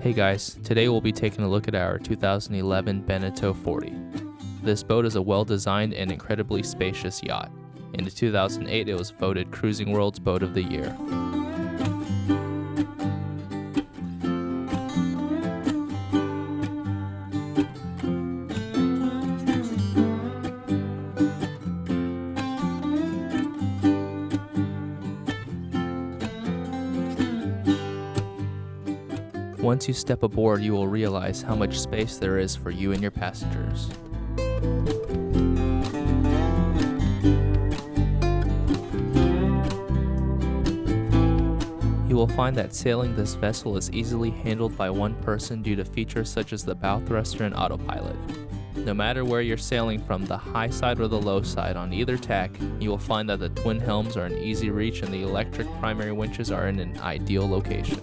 Hey guys, today we'll be taking a look at our 2011 Beneteau 40. This boat is a well-designed and incredibly spacious yacht. In 2008, it was voted Cruising World's Boat of the Year. Once you step aboard, you will realize how much space there is for you and your passengers. You will find that sailing this vessel is easily handled by one person due to features such as the bow thruster and Autopilot. No matter where you're sailing from, the high side or the low side on either tack, you will find that the twin helms are in easy reach and the electric primary winches are in an ideal location.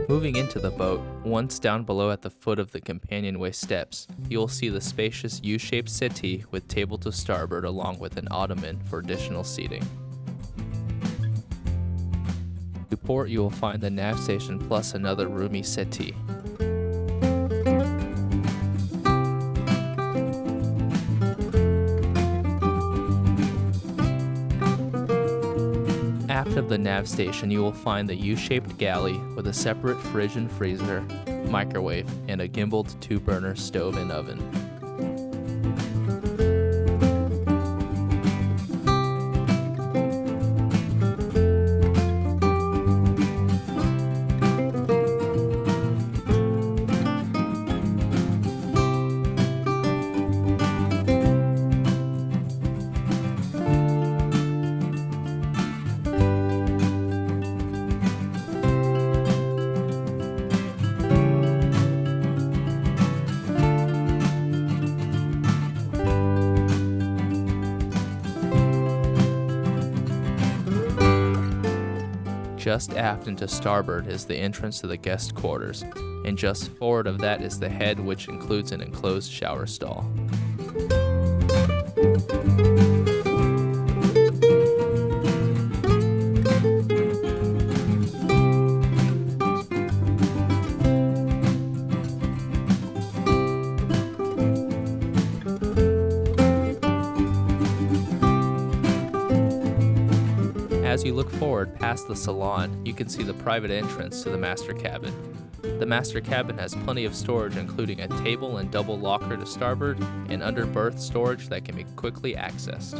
Moving into the boat, once down below at the foot of the companionway steps, you will see the spacious U-shaped settee with table to starboard along with an ottoman for additional seating. To port, you will find the nav station plus another roomy settee. Aft of the nav station, you will find the U-shaped galley with a separate fridge and freezer, microwave, and a gimbaled 2-burner stove and oven. Just aft and to starboard is the entrance to the guest quarters, and just forward of that is the head, which includes an enclosed shower stall. As you look forward past the salon, you can see the private entrance to the master cabin. The master cabin has plenty of storage, including a table and double locker to starboard and under berth storage that can be quickly accessed.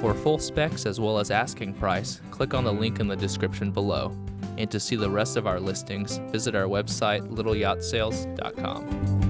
For full specs as well as asking price, click on the link in the description below. And to see the rest of our listings, visit our website littleyachtsales.com.